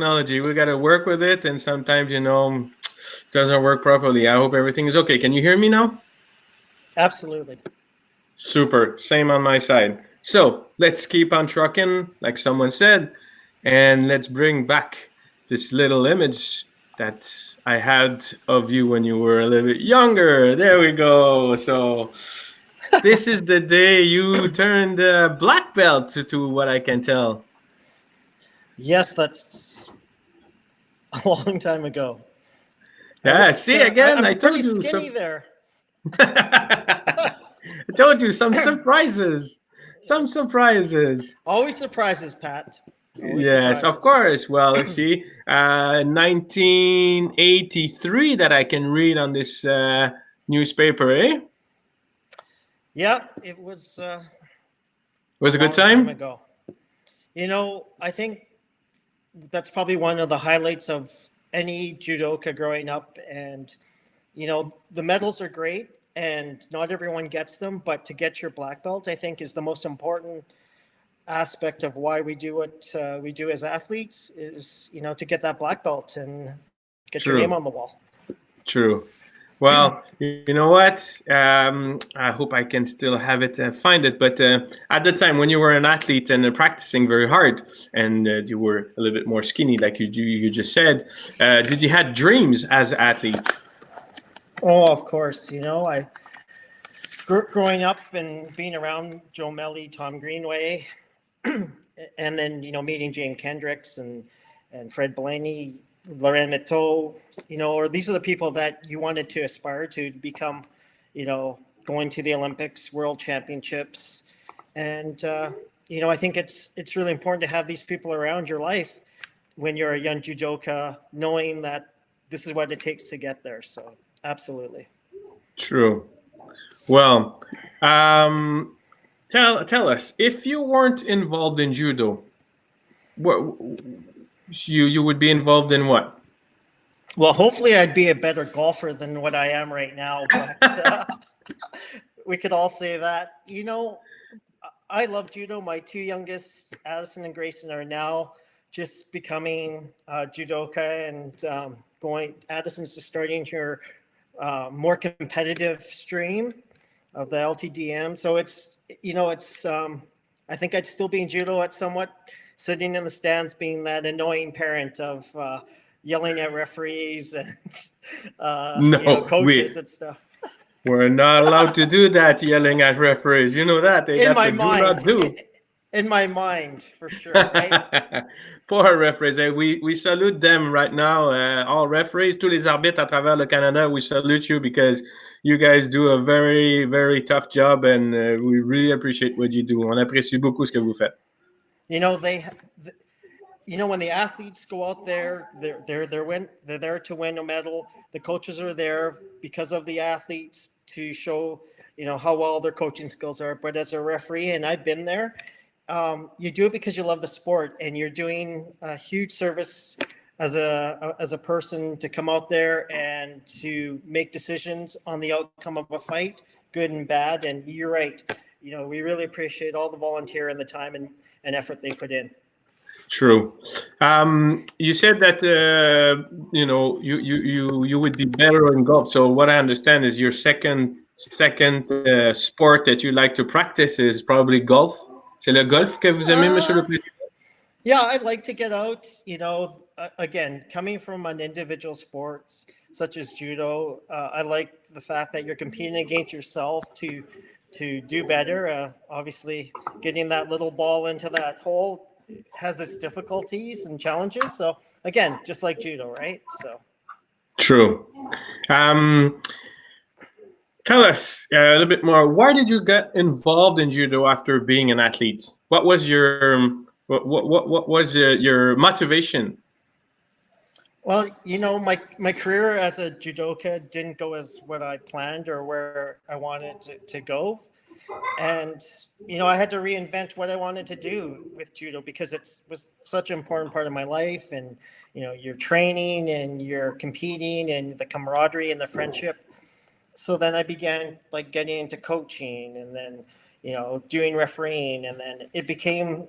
technology. We got to work with it, and sometimes, it doesn't work properly. I hope everything is okay. Can you hear me now? Absolutely. Super. Same on my side. So let's keep on trucking, like someone said, and let's bring back this little image that I had of you when you were a little bit younger. There we go. So this is the day you turned black belt to what I can tell. Yes, that's a long time ago. I Yeah, looked. see again, I'm I pretty told you skinny some. there. I told you some surprises. Some surprises. Always surprises, Pat. Always Yes, of surprises. course. Well, let's see. 1983 that I can read on this newspaper, eh? Yeah, it was a Was a good long time time? ago. I think that's probably one of the highlights of any judoka growing up. And the medals are great, and not everyone gets them. But to get your black belt, I think, is the most important aspect of why we do what we do as athletes is to get that black belt and get your name on the True, wall. true. Well, you know what? I hope I can still have it, find it. But at the time when you were an athlete and practicing very hard, and you were a little bit more skinny, like you just said, did you had dreams as an athlete? Oh, of course. I growing up and being around Joe Melly, Tom Greenway, and then meeting Jane Kendricks and Fred Blaney, Laurent Miteau, or these are the people that you wanted to aspire to become, going to the Olympics, World Championships, and I think it's really important to have these people around your life when you're a young judoka, knowing that this is what it takes to get there. So absolutely. True. Well, um, tell us if you weren't involved in judo, what you would be involved in what? Well, hopefully, I'd be a better golfer than what I am right now, but we could all say that. I love judo. My two youngest, Addison and Grayson, are now just becoming judoka and going. Addison's just starting her more competitive stream of the LTDM. So it's. I think I'd still be in judo at somewhat sitting in the stands, being that annoying parent of yelling at referees and No, coaches and stuff. we're not allowed to do that. Yelling at referees, you know that. Eh? In That's my a do not mind, do. in my mind, for sure, right? Poor referees. Eh? We salute them right now. All referees, tous les arbitres à travers le Canada, we salute you because you guys do a very, very tough job and we really appreciate what you do. On apprécie beaucoup ce que vous faites. You know they, when the athletes go out there, they're there to win a medal. The coaches are there because of the athletes to show how well their coaching skills are. But as a referee, and I've been there, you do it because you love the sport, and you're doing a huge service as a person to come out there and to make decisions on the outcome of a fight, good and bad. And you're right. We really appreciate all the volunteer and the time and effort they put in. True. You said that you would be better in golf. So what I understand is your second sport that you like to practice is probably golf. C'est le golf que vous aimez, Monsieur le Uh, Président? yeah, I'd like to get out. Again, coming from an individual sports such as judo, I like the fact that you're competing against yourself to do better. Obviously, getting that little ball into that hole has its difficulties and challenges. So again, just like judo, right? So True. Um, Tell us a little bit more. Why did you get involved in judo after being an athlete? What was what was your motivation? well, my career as a judoka didn't go as what I planned or where I wanted to go. And I had to reinvent what I wanted to do with judo because it was such an important part of my life, and you're training and you're competing and the camaraderie and the friendship. So then I began like getting into coaching, and then doing refereeing, and then it became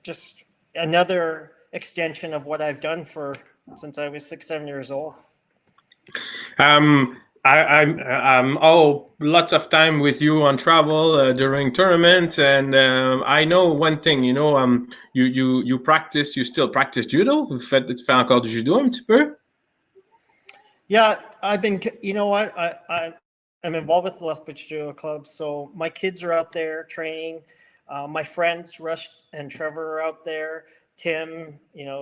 just another extension of what I've done since I was 6, 7 years old. I'm all lots of time with you on travel during tournaments, and I know one thing. You practice, you still practice judo. Tu fais encore du judo un petit peu? Yeah, I've been. You know what? I'm involved with the Lethbridge Judo Club, so my kids are out there training. My friends Rush and Trevor are out there. Tim,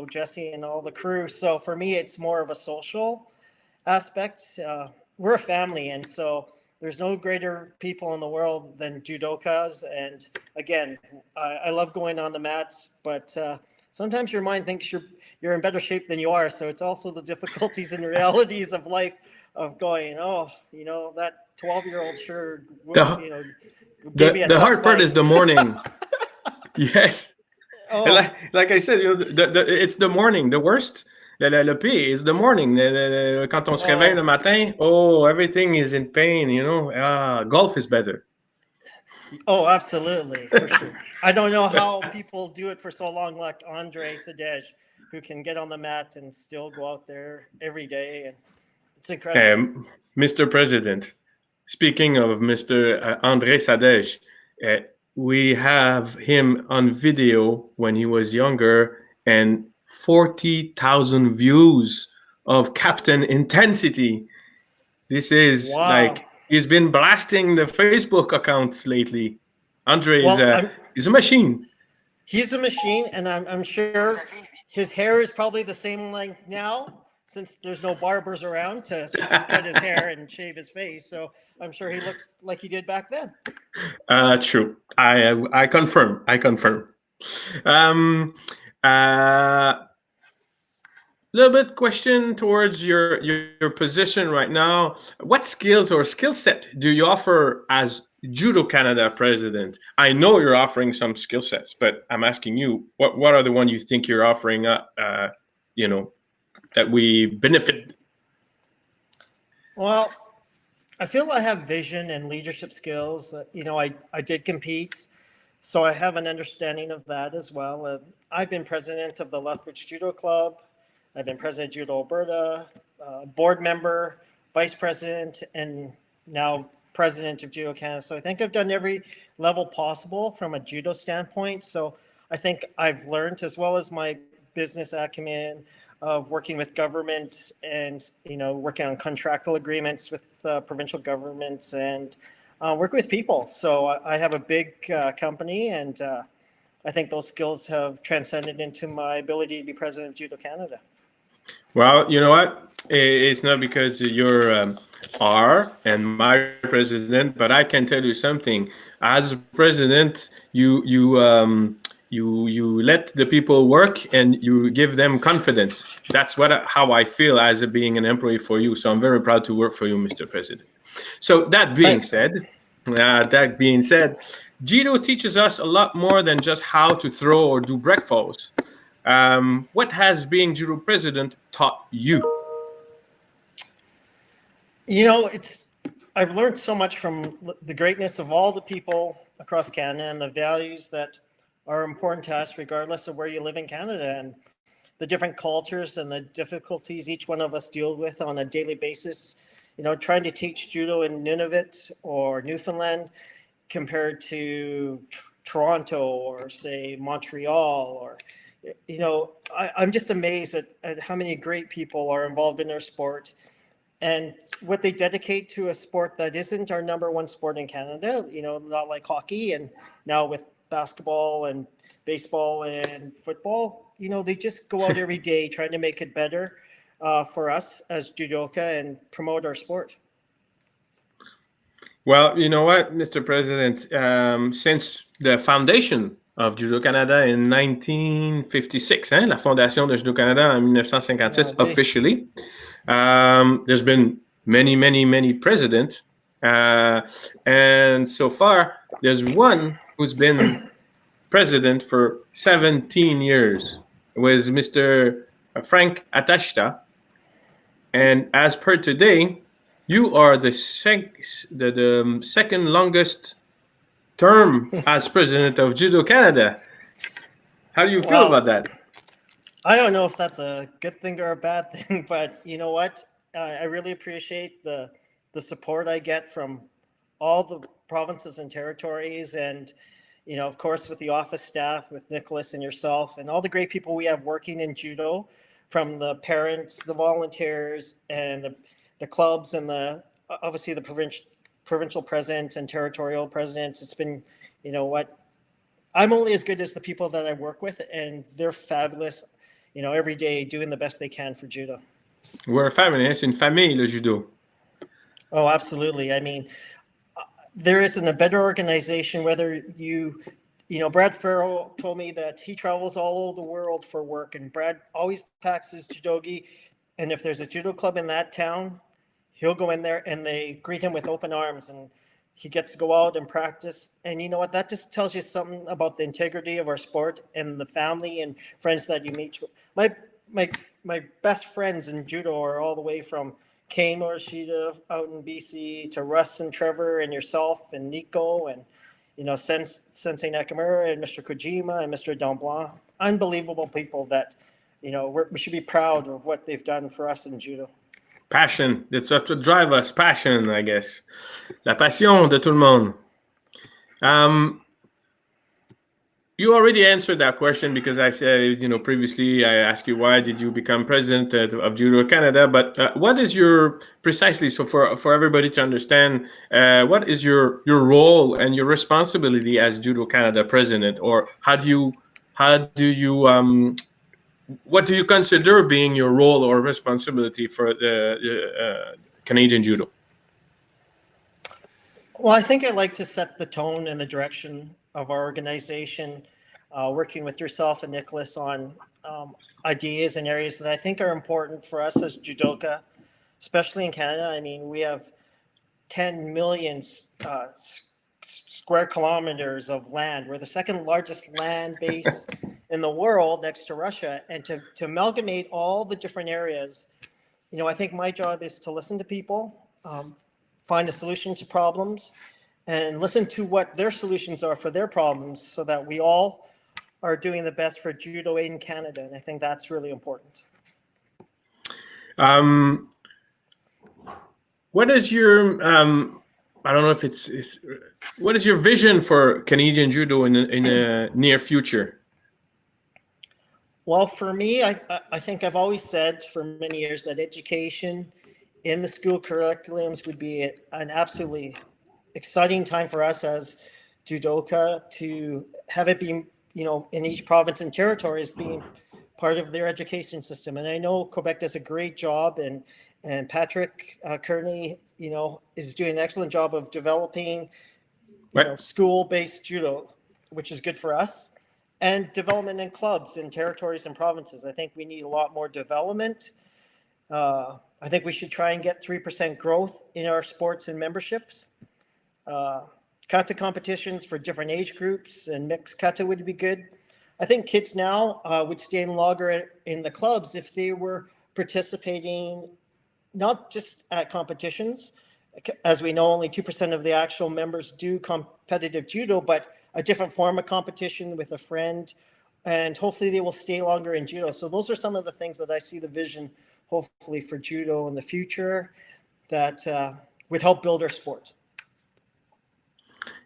Jesse, and all the crew. So for me, it's more of a social aspect. We're a family, and so there's no greater people in the world than judokas. And again, I love going on the mats, but sometimes your mind thinks you're in better shape than you are. So it's also the difficulties and realities of life of going, that 12-year-old sure, gave me a The tough hard part fight. is the morning. Yes. Oh. Like I said, it's the morning. The worst, le pire is the morning. Quand on se réveille le matin, everything is in pain, golf is better. Oh, absolutely, for sure. I don't know how people do it for so long, like Andre Sadej, who can get on the mat and still go out there every day, and it's incredible. Mr. President, speaking of Mr. Andre Sadej, we have him on video when he was younger, and 40,000 views of Captain Intensity. This is like he's been blasting the Facebook accounts lately. Andre is a machine. He's a machine, and I'm sure his hair is probably the same length now, since there's no barbers around to cut his hair and shave his face. So I'm sure he looks like he did back then. True. I confirm. Little bit question towards your position right now. What skills or skill set do you offer as Judo Canada president? I know you're offering some skill sets, but I'm asking you, what are the ones you think you're offering that we benefit? Well, I feel I have vision and leadership skills. I did compete, so I have an understanding of that as well. I've been president of the Lethbridge Judo Club. I've been president of Judo Alberta, board member, vice president, and now president of Judo Canada. So I think I've done every level possible from a judo standpoint. So I think I've learned, as well as my business acumen of working with government and, working on contractual agreements with provincial governments and working with people. So I have a big company, and I think those skills have transcended into my ability to be president of Judo Canada. Well, you know what? It's not because you're our and my president, but I can tell you something. As president, you let the people work and you give them confidence. That's how I feel as being an employee for you. So I'm very proud to work for you, Mr. President. So that being said, Judo teaches us a lot more than just how to throw or do breakfast. What has being Judo president taught you? I've learned so much from the greatness of all the people across Canada and the values that are important to us, regardless of where you live in Canada, and the different cultures and the difficulties each one of us deal with on a daily basis. Trying to teach judo in Nunavut or Newfoundland compared to Toronto or, say, Montreal, or I'm just amazed at how many great people are involved in their sport and what they dedicate to a sport that isn't our number one sport in Canada, not like hockey, and now with basketball and baseball and football, they just go out every day trying to make it better for us as judoka and promote our sport. Well, you know what, Mr. President, since the foundation of Judo Canada in 1956, la fondation de Judo Canada en 1956 officially, there's been many presidents, and so far there's one who's been president for 17 years. It was Mr. Frank Atashita, and as per today, you are the second longest term as president of Judo Canada. How do you feel about that? I don't know if that's a good thing or a bad thing, but you know what? I really appreciate the support I get from all the provinces and territories, and of course, with the office staff, with Nicholas and yourself, and all the great people we have working in judo, from the parents, the volunteers, and the clubs, and the obviously the provincial presidents and territorial presidents. It's been, what I'm only as good as the people that I work with, and they're fabulous. Every day doing the best they can for judo. We're a family. C'est une famille, le judo. Oh, absolutely. I mean, there isn't a better organization. Whether Brad Farrell told me that he travels all over the world for work, and Brad always packs his judogi. And if there's a judo club in that town, he'll go in there and they greet him with open arms, and he gets to go out and practice. And you know what? That just tells you something about the integrity of our sport and the family and friends that you meet. My best friends in judo are all the way from Kane Morishita out in BC to Russ and Trevor and yourself and Nico and Sensei Nakamura and Mr. Kojima and Mr. Don Blanc. Unbelievable people that we should be proud of what they've done for us in judo. Passion. That's what drive us. Passion, I guess. La passion de tout le monde. You already answered that question because I said, previously I asked you why did you become president of Judo Canada, but what is your, precisely, so for everybody to understand, what is your role and your responsibility as Judo Canada president, or what do you consider being your role or responsibility for the Canadian Judo? Well, I think I'd like to set the tone and the direction of our organization, working with yourself and Nicholas on ideas and areas that I think are important for us as judoka, especially in Canada. I mean, we have 10 million square kilometers of land. We're the second largest land base in the world next to Russia. And to amalgamate all the different areas, I think my job is to listen to people, find a solution to problems, and listen to what their solutions are for their problems so that we all are doing the best for judo in Canada. And I think that's really important. What is your, I don't know if what is your vision for Canadian Judo in the near future? Well, for me, I think I've always said for many years that education in the school curriculums would be an absolutely exciting time for us as judoka to have it be, in each province and territory as being part of their education system. And I know Quebec does a great job, and Patrick Kearney, is doing an excellent job of developing, school-based judo, which is good for us, and development in clubs in territories and provinces. I think we need a lot more development. I think we should try and get 3% growth in our sports and memberships. Kata competitions for different age groups and mixed kata would be good. I think kids now would stay longer in the clubs if they were participating not just at competitions. As we know, only 2% of the actual members do competitive judo, but a different form of competition with a friend, and hopefully they will stay longer in judo. So those are some of the things that I see the vision, hopefully, for judo in the future that would help build our sport.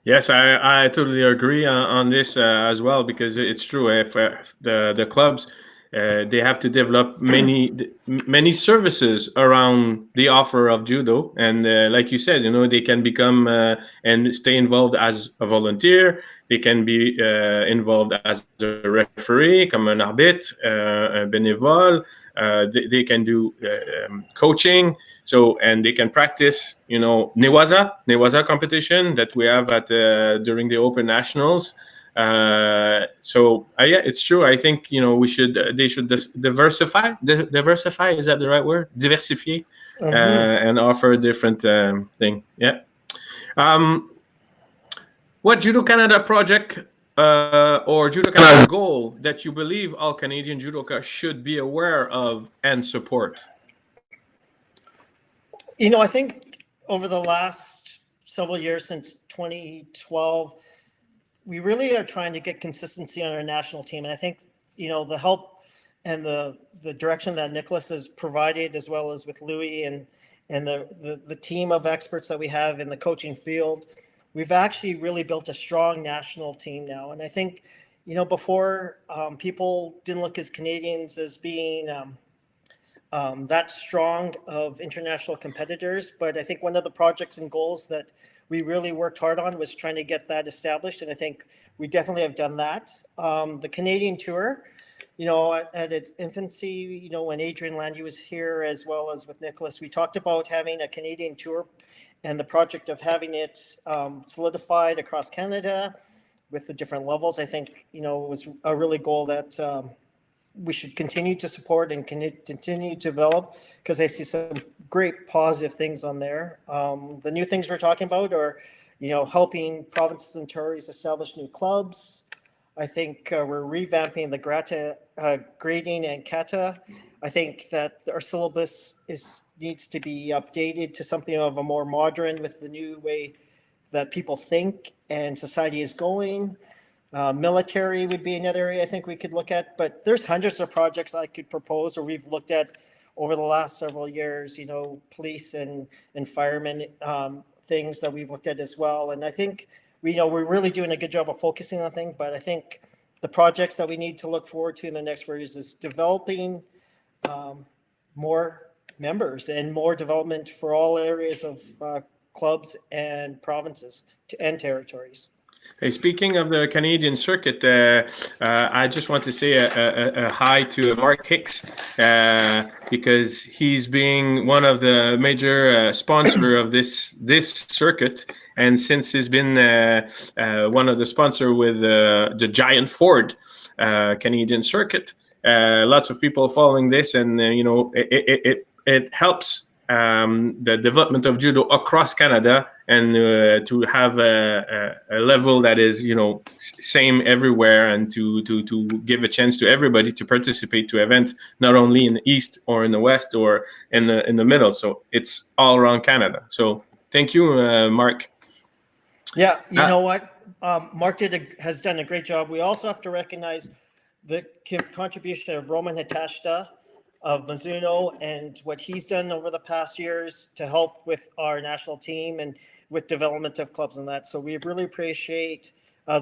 Yes, I totally agree on this as well, because it's true. If the clubs, they have to develop many services around the offer of judo, and like you said, they can become and stay involved as a volunteer. They can be involved as a referee, comme un arbitre, un bénévole. They can do coaching. So, and they can practice, Newaza competition that we have at during the Open Nationals. Yeah, it's true. I think they should diversify. Diversify, is that the right word? Diversifier, and offer a different thing. Yeah. What Judo Canada project or Judo Canada goal that you believe all Canadian judoka should be aware of and support? I think over the last several years, since 2012, we really are trying to get consistency on our national team. And I think, the help the direction that Nicholas has provided, as well as with Louis and the team of experts that we have in the coaching field, we've actually really built a strong national team now. And I think, before, people didn't look as Canadians as being that strong of international competitors. But I think one of the projects and goals that we really worked hard on was trying to get that established. And I think we definitely have done that. The Canadian Tour, at its infancy, when Adrian Landy was here, as well as with Nicholas, we talked about having a Canadian Tour and the project of having it solidified across Canada with the different levels. I think, was a really goal that we should continue to support and continue to develop, because I see some great positive things on there. The new things we're talking about are, helping provinces and territories establish new clubs. I think we're revamping the grading and kata. I think that our syllabus needs to be updated to something of a more modern, with the new way that people think and society is going. Military would be another area I think we could look at, but there's hundreds of projects I could propose, or we've looked at over the last several years, police and firemen, things that we've looked at as well. And I think we're really doing a good job of focusing on things, but I think the projects that we need to look forward to in the next 4 years is developing more members and more development for all areas of clubs and provinces and territories. Hey, speaking of the Canadian circuit, I just want to say a hi to Mark Hicks, because he's being one of the major sponsor of this circuit, and since he's been one of the sponsor with the Giant Ford Canadian circuit, lots of people following this, and it helps the development of judo across Canada, and to have a level that is same everywhere, and to give a chance to everybody to participate to events, not only in the east or in the west or in the middle. So it's all around Canada. So thank you, Mark. Yeah, you know what? Mark has done a great job. We also have to recognize the contribution of Roman Hitashita of Mizuno, and what he's done over the past years to help with our national team and with development of clubs and that. So we really appreciate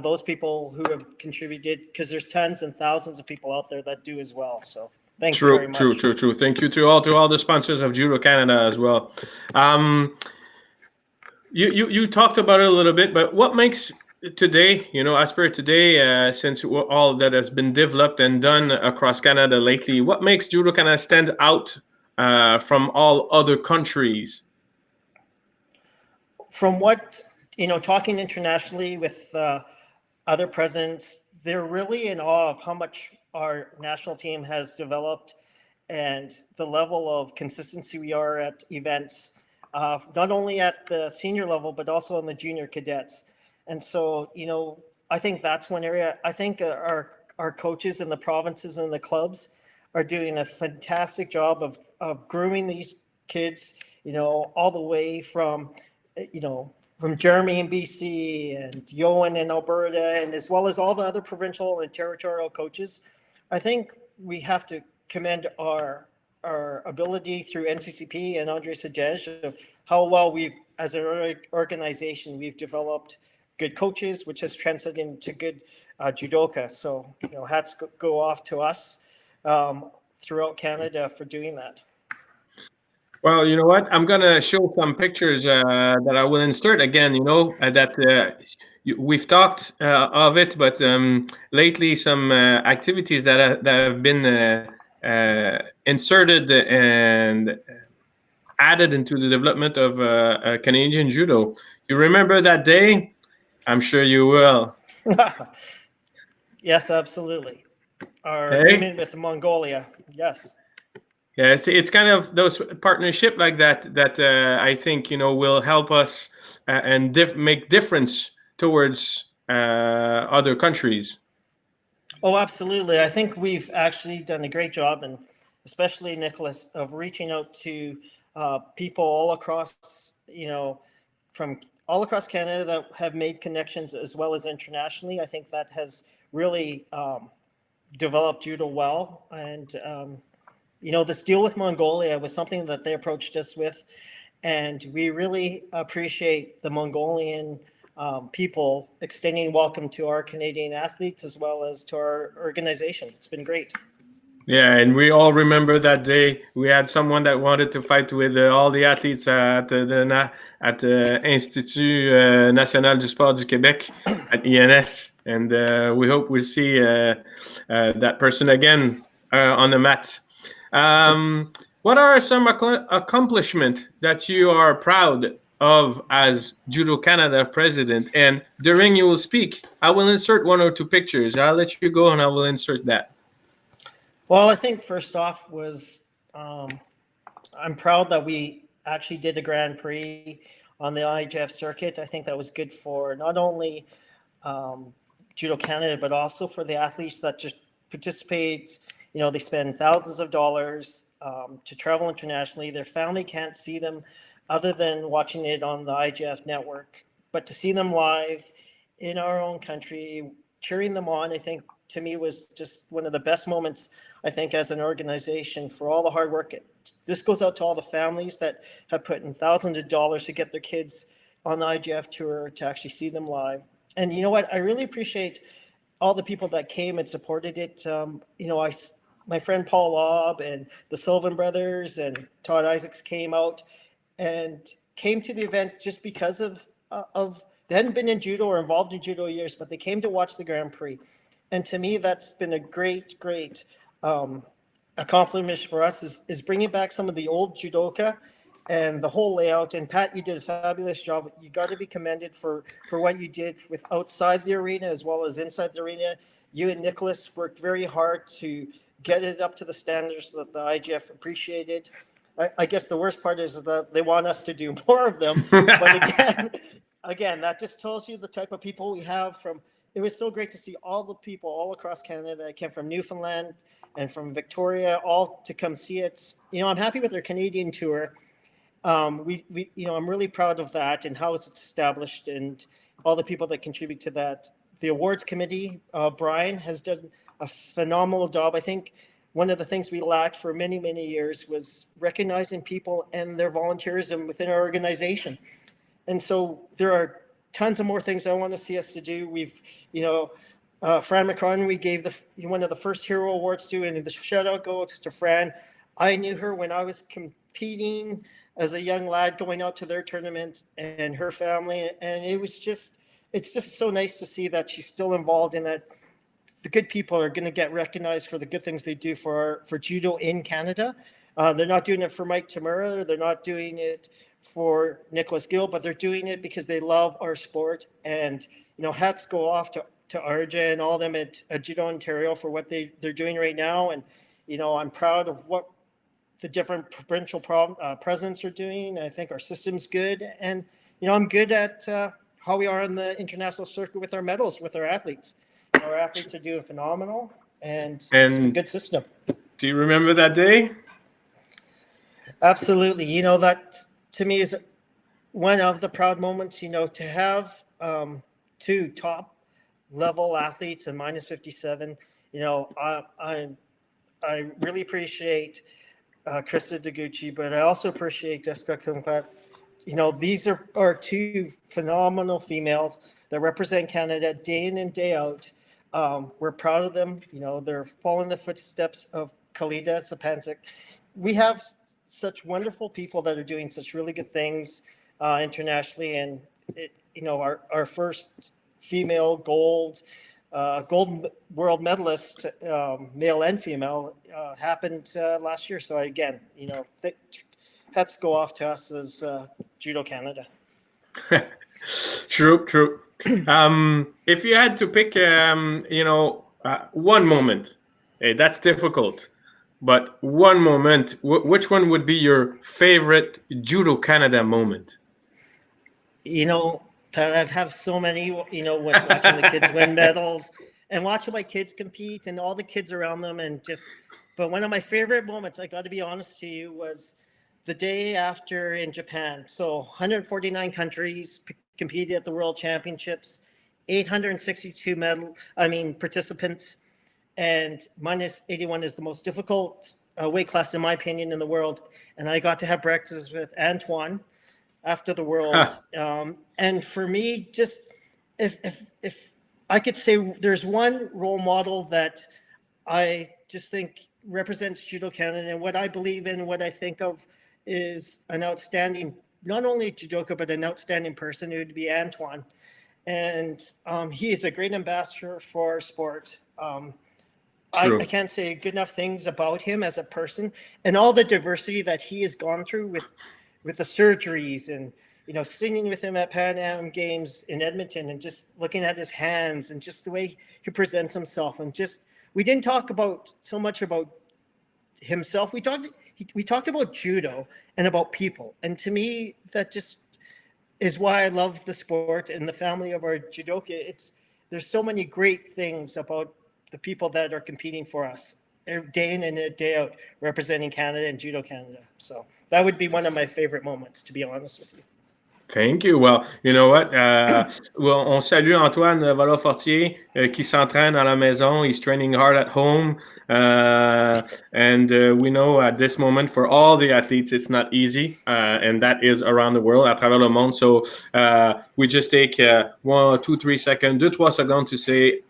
those people who have contributed, because there's tens and thousands of people out there that do as well. So thank you very much. True. Thank you to all the sponsors of Judo Canada as well. You talked about it a little bit, but what makes today, as per today, since all that has been developed and done across Canada lately, what makes Judo Canada stand out from all other countries? From what, talking internationally with other presidents, they're really in awe of how much our national team has developed and the level of consistency we are at events, not only at the senior level, but also in the junior cadets. And so, I think that's one area. I think our coaches in the provinces and the clubs are doing a fantastic job of grooming these kids, all the way from, from Jeremy in BC and Yoan in Alberta, and as well as all the other provincial and territorial coaches. I think we have to commend our ability through NCCP and Andre Sajej of how well as an organization, we've developed good coaches, which has transcended into good judoka. So, hats go off to us throughout Canada for doing that. Well, you know what? I'm gonna show some pictures that I will insert again. That we've talked of it, but lately some activities that have been inserted and added into the development of Canadian judo. You remember that day? I'm sure you will. Yes, absolutely. Our agreement with Mongolia. Yes. Yeah, it's kind of those partnership like that I think will help us and make difference towards other countries. Oh, absolutely. I think we've actually done a great job, and especially Nicholas, of reaching out to people all across, from all across Canada that have made connections as well as internationally. I think that has really develop judo well. And, this deal with Mongolia was something that they approached us with. And we really appreciate the Mongolian people extending welcome to our Canadian athletes as well as to our organization. It's been great. Yeah, and we all remember that day. We had someone that wanted to fight with all the athletes at the Institut National du Sport du Québec at ENS, and we hope we'll see that person again on the mat. What are some accomplishments that you are proud of as Judo Canada president? And during you will speak, I will insert one or two pictures. I'll let you go, and I will insert that. Well, I think first off was I'm proud that we actually did a Grand Prix on the IJF circuit. I think that was good for not only Judo Canada, but also for the athletes that just participate. They spend thousands of dollars to travel internationally. Their family can't see them other than watching it on the IJF network. But to see them live in our own country, cheering them on, I think to me was just one of the best moments, I think, as an organization for all the hard work. This goes out to all the families that have put in thousands of dollars to get their kids on the IGF tour to actually see them live. And you know what? I really appreciate all the people that came and supported it. My friend Paul Lobb and the Sylvan brothers and Todd Isaacs came out and came to the event just because of they hadn't been in judo or involved in judo years, but they came to watch the Grand Prix. And to me, that's been a great accomplishment for us is bringing back some of the old judoka and the whole layout. And Pat, you did a fabulous job. You got to be commended for what you did with outside the arena as well as inside the arena. You and Nicholas worked very hard to get it up to the standards that the IGF appreciated. I guess the worst part is that they want us to do more of them. But again, that just tells you the type of people we have from. It was so great to see all the people all across Canada that came from Newfoundland and from Victoria, all to come see it. I'm happy with their Canadian tour. I'm really proud of that and how it's established and all the people that contribute to that. The awards committee, Brian, has done a phenomenal job. I think one of the things we lacked for many, many years was recognizing people and their volunteerism within our organization. And so there are tons of more things I want to see us to do. We've, Fran McCron, we gave one of the first hero awards to, and the shout out goes to Fran. I knew her when I was competing as a young lad going out to their tournament and her family. And it's just so nice to see that she's still involved in that. The good people are going to get recognized for the good things they do for judo in Canada. They're not doing it for Mike Tamura. They're not doing it for Nicholas Gill, but they're doing it because they love our sport. And, hats go off to Arja and all them at Judo Ontario for what they're doing right now. And, I'm proud of what the different provincial presidents are doing. I think our system's good. And, I'm good at how we are on the international circuit with our medals, with our athletes. Our athletes are doing phenomenal, and it's a good system. Do you remember that day? Absolutely. That to me is one of the proud moments, to have two top level athletes in minus 57. I really appreciate Krista Deguchi, but I also appreciate Jessica Kumpat. These are two phenomenal females that represent Canada day in and day out. We're proud of them. They're following the footsteps of Kalida Sapancic. We have such wonderful people that are doing such really good things internationally. And, our first female gold world medalist, male and female, happened last year. So again, hats go off to us as Judo Canada. True. If you had to pick, one moment, that's difficult, but one moment, which one would be your favorite Judo Canada moment? I have so many, watching the kids win medals and watching my kids compete and all the kids around them. But one of my favorite moments, I got to be honest to you, was the day after in Japan. So 149 countries competed at the World Championships, 862 participants. and minus 81 is the most difficult weight class, in my opinion, in the world. And I got to have breakfast with Antoine after the Worlds. And for me, just if I could say there's one role model that I just think represents Judo Canada and what I believe in, what I think of is an outstanding, not only judoka, but an outstanding person, it would be Antoine. And he is a great ambassador for our sport. I can't say good enough things about him as a person and all the diversity that he has gone through with the surgeries and, you know, sitting with him at Pan Am Games in Edmonton and just looking at his hands and just the way he presents himself. And just, we didn't talk about so much about himself. We talked about judo and about people. And to me, that just is why I love the sport and the family of our judoka. There's so many great things about the people that are competing for us day in and day out, representing Canada and Judo Canada. So that would be one of my favorite moments, to be honest with you. Thank you. Well, you know what? On salue Antoine Valofortier qui s'entraîne à la maison. He's training hard at home. And we know at this moment for all the athletes, it's not easy. And that is around the world, à travers le monde. So we just take 1, 2, 3 seconds, 2, 3 seconds to say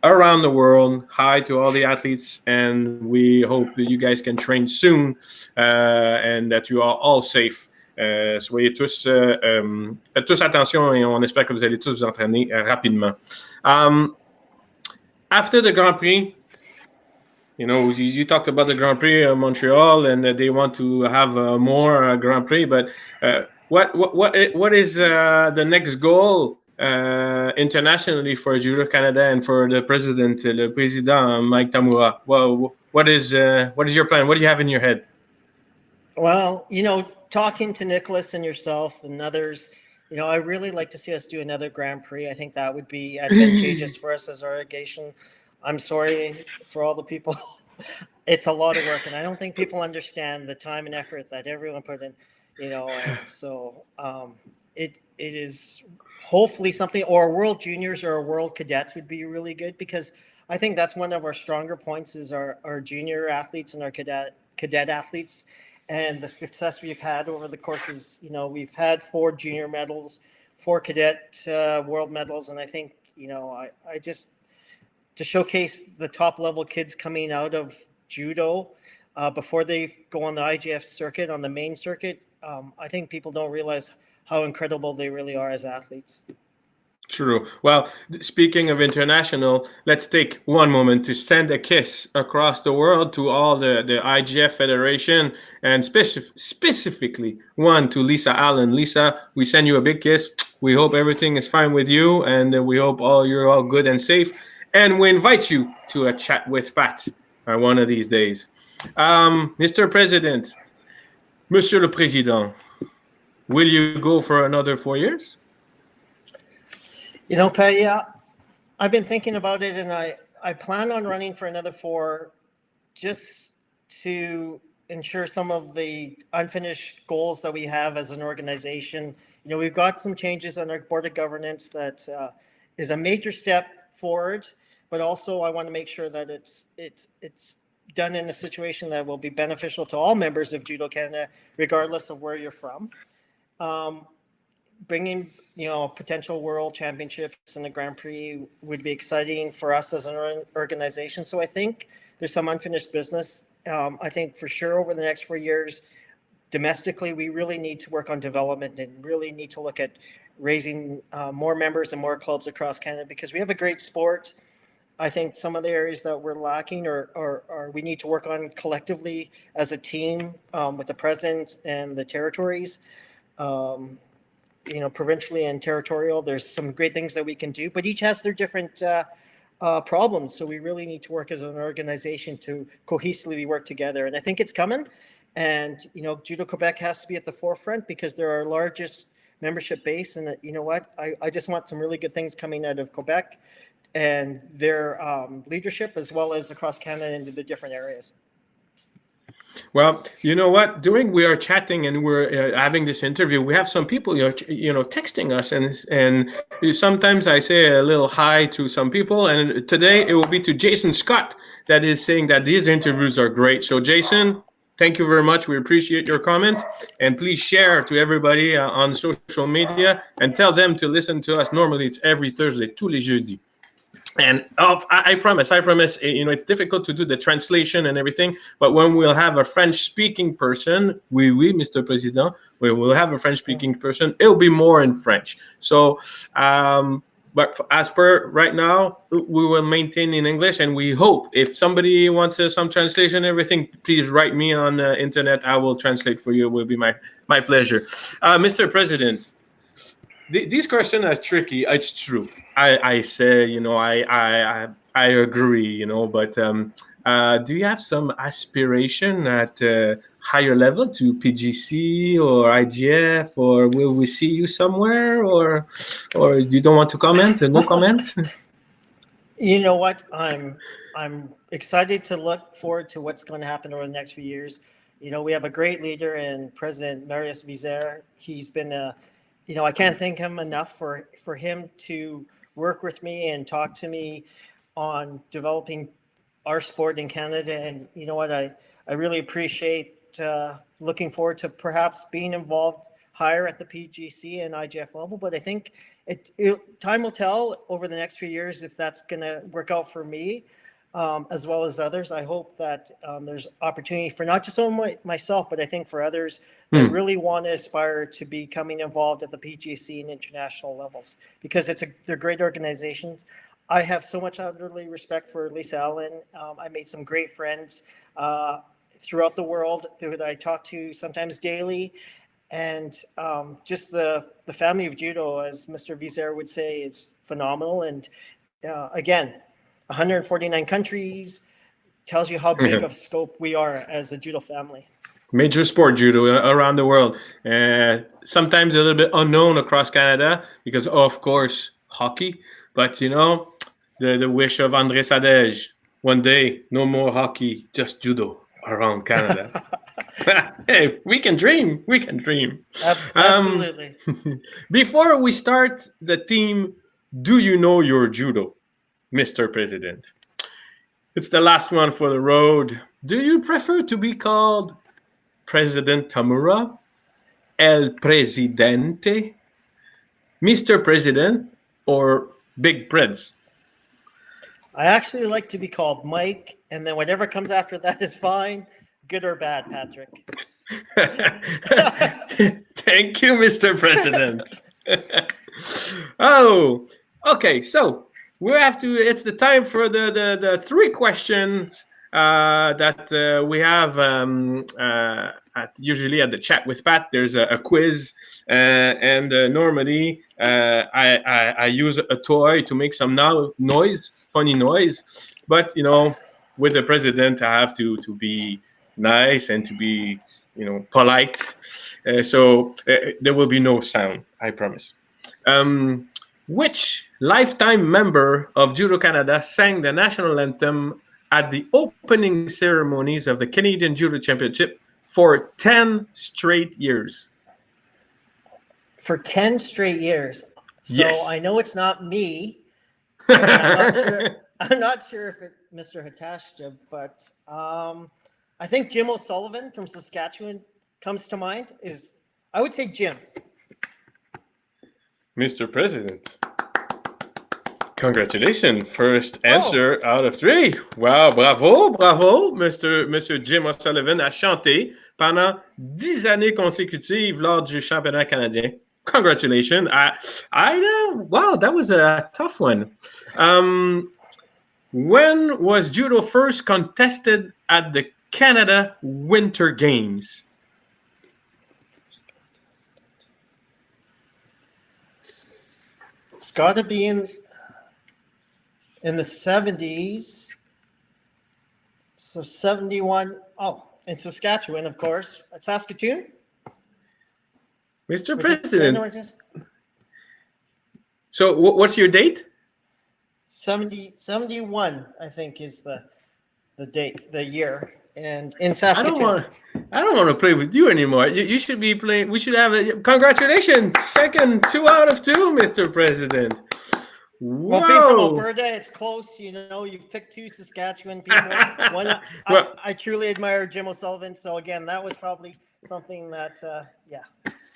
around the world, hi to all the athletes. And we hope that you guys can train soon and that you are all safe. Soyez tous, faites tous attention et on espère que vous allez tous vous entraîner rapidement. After the Grand Prix, you know, you talked about the Grand Prix of Montreal and they want to have more Grand Prix, but what is the next goal internationally for Judo Canada and for the president, le président Mike Tamura? Well, what is your plan? What do you have in your head? Well, you know, talking to Nicholas and yourself and others, you know, I really like to see us do another Grand Prix. I think that would be advantageous for us as our organization. I'm sorry for all the people. It's a lot of work, and I don't think people understand the time and effort that everyone put in, you know, and so it is hopefully something, or World Juniors or World Cadets would be really good, because I think that's one of our stronger points is our junior athletes and our cadet athletes. And the success we've had over the courses, you know, we've had 4 junior medals, 4 cadet world medals. And I think, you know, I just, to showcase the top level kids coming out of judo before they go on the IGF circuit, on the main circuit, I think people don't realize how incredible they really are as athletes. True. Well, speaking of international, let's take one moment to send a kiss across the world to all the IGF Federation and specifically one to Lisa Allen. Lisa, we send you a big kiss. We hope everything is fine with you and we hope you're all good and safe. And we invite you to a chat with Pat one of these days. Mr. President, Monsieur le Président, will you go for another 4 years? You know, Pat, yeah, I've been thinking about it, and I plan on running for another 4 just to ensure some of the unfinished goals that we have as an organization. You know, we've got some changes on our board of governance that is a major step forward, but also I want to make sure that it's done in a situation that will be beneficial to all members of Judo Canada, regardless of where you're from. Bringing, you know, potential world championships and the Grand Prix would be exciting for us as an organization. So I think there's some unfinished business. I think for sure over the next 4 years, domestically, we really need to work on development and really need to look at raising more members and more clubs across Canada, because we have a great sport. I think some of the areas that we're lacking or we need to work on collectively as a team with the president and the territories. You know, provincially and territorial, there's some great things that we can do, but each has their different problems. So we really need to work as an organization to cohesively work together. And I think it's coming. And, you know, Judo Quebec has to be at the forefront because they're our largest membership base. And you know what, I just want some really good things coming out of Quebec and their leadership, as well as across Canada into the different areas. Well, you know what? During we are chatting and we're having this interview, we have some people, texting us, and sometimes I say a little hi to some people, and today it will be to Jason Scott that is saying that these interviews are great. So, Jason, thank you very much. We appreciate your comments, and please share to everybody on social media and tell them to listen to us. Normally, it's every Thursday, tous les jeudis. And I promise, it's difficult to do the translation and everything. But when we'll have a French-speaking person, oui, Mr. President, we will have a French-speaking person. It'll be more in French. So, but as per right now, we will maintain in English, and we hope if somebody wants some translation, and everything, please write me on the internet. I will translate for you. It will be my pleasure, Mr. President. These questions are tricky. It's true. I say, I agree, but do you have some aspiration at higher level to PGC or IGF, or will we see you somewhere, or you don't want to comment? No comment? You know what? I'm excited to look forward to what's going to happen over the next few years. We have a great leader in President Marius Vizer. He's been I can't thank him enough for him to work with me and talk to me on developing our sport in Canada. And you know what? I really appreciate looking forward to perhaps being involved higher at the PGC and IGF level. But I think time will tell over the next few years if that's going to work out for me as well as others. I hope that there's opportunity for not just only myself, but I think for others that really want to aspire to becoming involved at the PGC and international levels, because they're great organizations. I have so much utterly respect for Lisa Allen. I made some great friends throughout the world that I talk to sometimes daily. And just the family of judo, as Mr. Vizer would say, is phenomenal. And again, 149 countries tells you how big of scope we are as a judo family. Major sport judo around the world. Sometimes a little bit unknown across Canada because, of course, hockey. But, the wish of André Sadej, one day, no more hockey, just judo around Canada. Hey, we can dream. We can dream. Absolutely. Before we start the team, do you know your judo, Mr. President? It's the last one for the road. Do you prefer to be called President Tamura, El Presidente, Mr. President, or Big Preds? I actually like to be called Mike, and then whatever comes after that is fine, good or bad, Patrick. Thank you, Mr. President. Oh, okay. So it's the time for the three questions that we have usually at the chat with Pat. There's a quiz, and normally I use a toy to make some funny noise. But with the president, I have to be nice and to be polite. So there will be no sound, I promise. Which lifetime member of Judo Canada sang the national anthem at the opening ceremonies of the Canadian Judo Championship for 10 straight years? For 10 straight years. So yes. I know it's not me. I'm not sure if it's Mr. Hatashja, but I think Jim O'Sullivan from Saskatchewan comes to mind. I would say Jim. Mr. President, congratulations. First answer out of 3. Wow, bravo. Monsieur Jim O'Sullivan a chanté pendant 10 années consécutives lors du championnat canadien. Congratulations. I know. Wow, that was a tough one. When was judo first contested at the Canada Winter Games? It's got to be in the 70s. So 71. Oh, in Saskatchewan, of course. Saskatoon? Mr. President. So what's your date? 71, I think, is the date, the year. and in I don't Saskatoon. want. I don't want to play with you anymore. You should be playing. We should have a congratulations, second 2 out of 2, Mr. President. Well, being from Whoa. Alberta, it's close. You know, you've picked 2 Saskatchewan people. One, Well, I truly admire Jim O'Sullivan. So again, that was probably something that,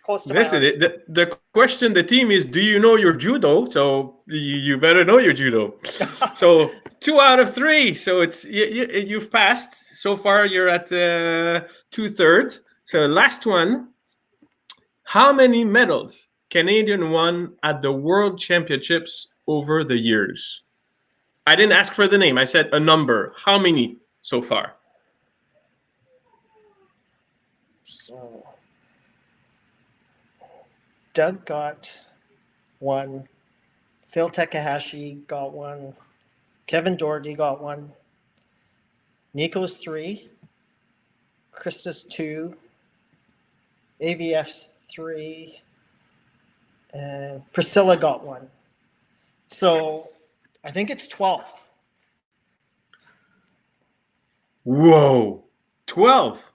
close to my listen. heart. The question the team is: do you know your judo? So you better know your judo. So 2 out of 3. So it's you've passed so far. You're at 2/3. So last one. How many medals Canadian won at the World Championships over the years? I didn't ask for the name. I said a number. How many so far? So Doug got 1. Phil Takahashi got 1. Kevin Doherty got 1. Nico's 3. Krista's 2. AVF's 3. And Priscilla got 1. So I think it's 12. Whoa, 12.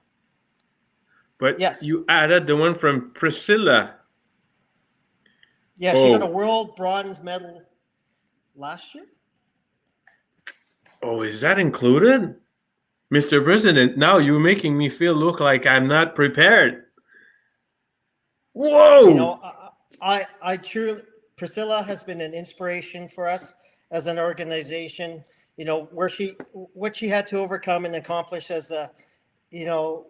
But Yes. you added the one from Priscilla. Yeah, she got a world bronze medal last year. Oh, is that included? Mr. President, now you're making me look like I'm not prepared. Whoa! You know, I truly, Priscilla has been an inspiration for us as an organization. You know, what she had to overcome and accomplish as a, you know,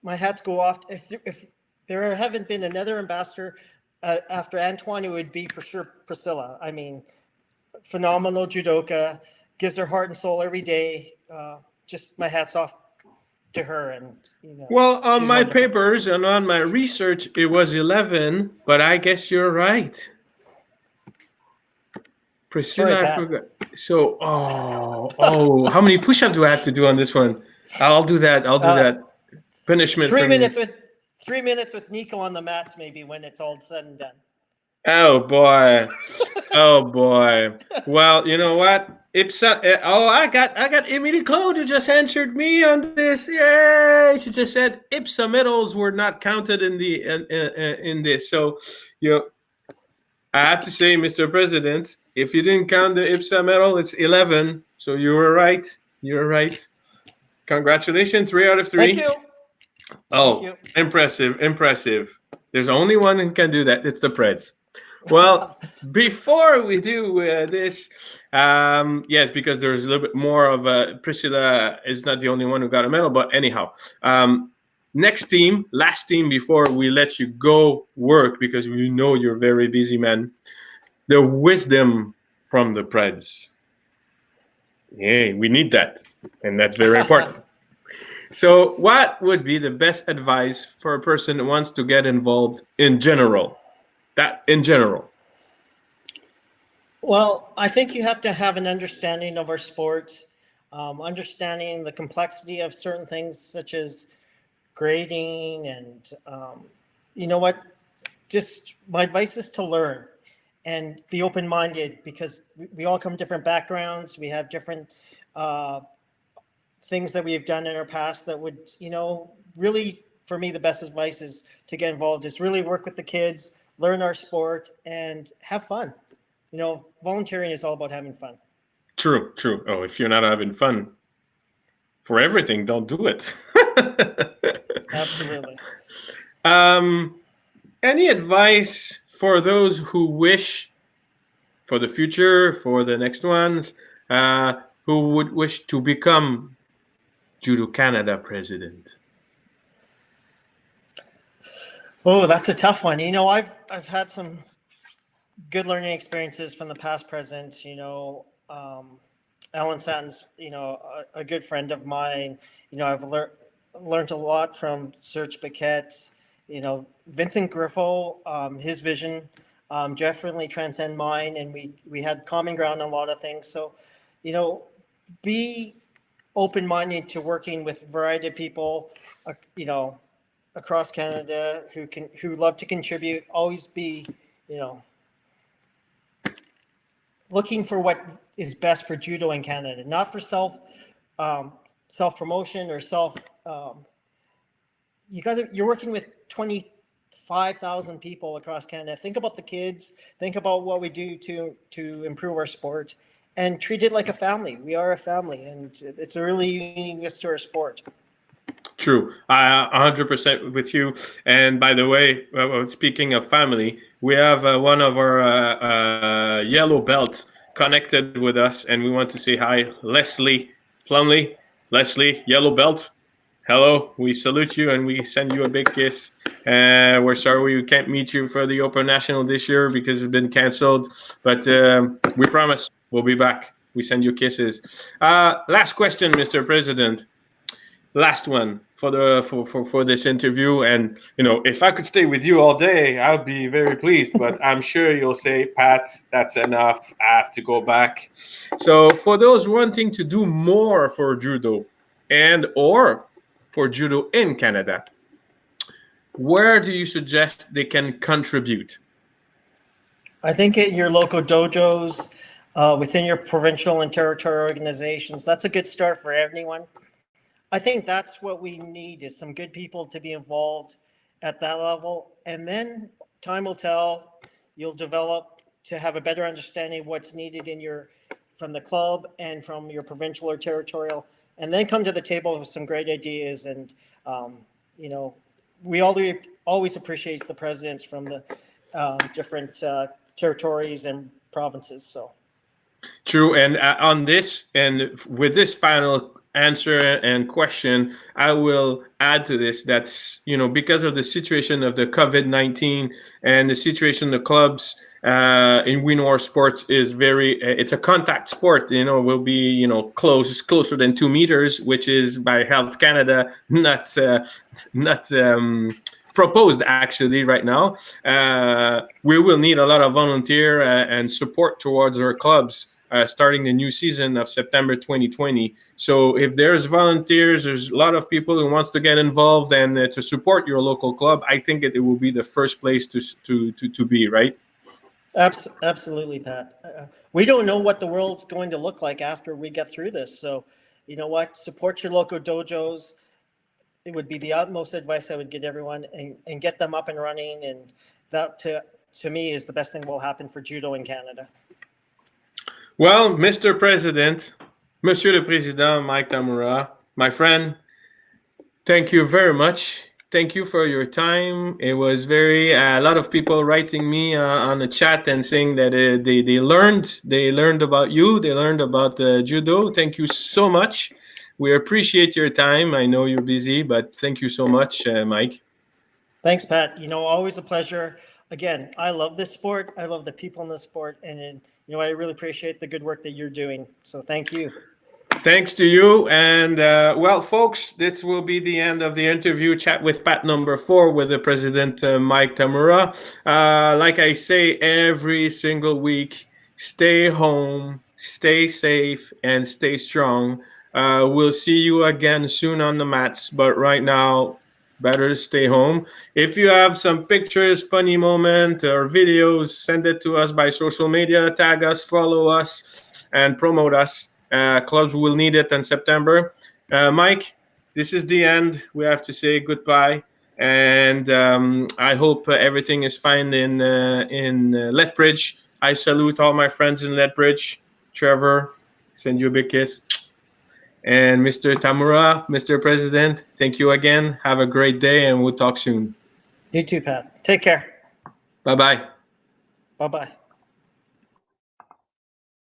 my hats go off. If there haven't been another ambassador after Antoine, it would be for sure Priscilla. I mean, phenomenal judoka, gives her heart and soul every day. Just my hats off to her. And you know, well, on my wonderful. papers and on my research, it was 11, but I guess you're right. Priscilla, I forgot. So, how many push-ups do I have to do on this one? I'll do that. I'll do that. Punishment. 3 minutes with 3 minutes with Nico on the mats, maybe when it's all said and done. Oh boy, oh boy. Well, you know what? Ipsa. Oh, I got Emily Claude who just answered me on this. Yay! She just said IPSA medals were not counted in the in this. So, you know, I have to say, Mr. President, if you didn't count the IPSA medal, it's 11. So you were right. You're right. Congratulations, 3 out of 3. Thank you. Oh, Thank you. impressive, impressive. There's only one who can do that. It's the Preds. Well, before we do this, yes, because there's a little bit more of Priscilla is not the only one who got a medal, but anyhow, next team, last team before we let you go work, because we know you're very busy, man. The wisdom from the Preds. Yeah, we need that, and that's very important. So what would be the best advice for a person who wants to get involved in general? Well, I think you have to have an understanding of our sport, understanding the complexity of certain things such as grading and, you know what, just my advice is to learn and be open-minded, because we all come from different backgrounds. We have different things that we have done in our past that would, you know, really, for me, the best advice is to get involved, is really work with the kids, learn our sport, and have fun. You know, volunteering is all about having fun. True. Oh, if you're not having fun for everything, don't do it. Absolutely. Any advice for those who wish for the future, for the next ones, who would wish to become Judo Canada president? Oh, that's a tough one. You know, I've had some good learning experiences from the past presidents. You know, Alan Satton's, you know, a good friend of mine. You know, I've learned a lot from Serge Paquette. You know, Vincent Griffo, his vision definitely transcend mine, and we had common ground on a lot of things. So, you know, be open-minded to working with a variety of people, you know, across Canada who love to contribute. Always be, you know, looking for what is best for judo in Canada, not for self self-promotion or you're working with 25,000 people across Canada. Think about the kids, think about what we do to improve our sport, and treat it like a family. We are a family, and it's a really uniqueness to our sport. True. 100% with you. And by the way, speaking of family, we have one of our yellow belts connected with us, and we want to say hi, Leslie Plumley. Leslie, yellow belt. Hello, we salute you and we send you a big kiss. We're sorry we can't meet you for the Open National this year because it's been canceled, but we promise we'll be back. We send you kisses. Last question, Mr. President. Last one for this interview, and if I could stay with you all day, I'd be very pleased. But I'm sure you'll say, Pat, that's enough. I have to go back. So for those wanting to do more for judo or for judo in Canada, where do you suggest they can contribute? I think in your local dojos, within your provincial and territorial organizations, that's a good start for anyone. I think that's what we need, is some good people to be involved at that level. And then time will tell, you'll develop to have a better understanding of what's needed from the club and from your provincial or territorial, and then come to the table with some great ideas. And, we always appreciate the presidents from the different territories and provinces. So true. And on this, and with this final answer and question, I will add to this. That's, because of the situation of the COVID-19 and the situation of the clubs in we know our sports is it's a contact sport, will be, closer than 2 meters, which is by Health Canada not proposed actually right now. We will need a lot of volunteer and support towards our clubs starting the new season of September 2020. So if there's volunteers, there's a lot of people who wants to get involved and to support your local club, I think it will be the first place to be, right? Absolutely, Pat. We don't know what the world's going to look like after we get through this. So, you know what? Support your local dojos. It would be the utmost advice I would give everyone, and get them up and running. And that, to me, is the best thing that will happen for judo in Canada. Well, Mr. President, Monsieur le Président, Mike Tamura, my friend, thank you very much. Thank you for your time. It was a lot of people writing me on the chat and saying that they learned about you. They learned about judo. Thank you so much. We appreciate your time. I know you're busy, but thank you so much, Mike. Thanks, Pat. Always a pleasure. Again, I love this sport. I love the people in the sport. And, I really appreciate the good work that you're doing. So thank you. Thanks to you. And well, folks, this will be the end of the interview chat with Pat number 4 with the President Mike Tamura. Like I say every single week, stay home, stay safe, and stay strong. We'll see you again soon on the mats. But right now, better stay home. If you have some pictures, funny moment, or videos, send it to us by social media. Tag us, follow us, and promote us. Clubs will need it in September. Mike, this is the end. We have to say goodbye, and I hope everything is fine in Lethbridge. I salute all my friends in Lethbridge. Trevor, send you a big kiss. And Mr. Tamura, Mr. President, thank you again. Have a great day, and we'll talk soon. You too, Pat. Take care. Bye-bye. Bye-bye.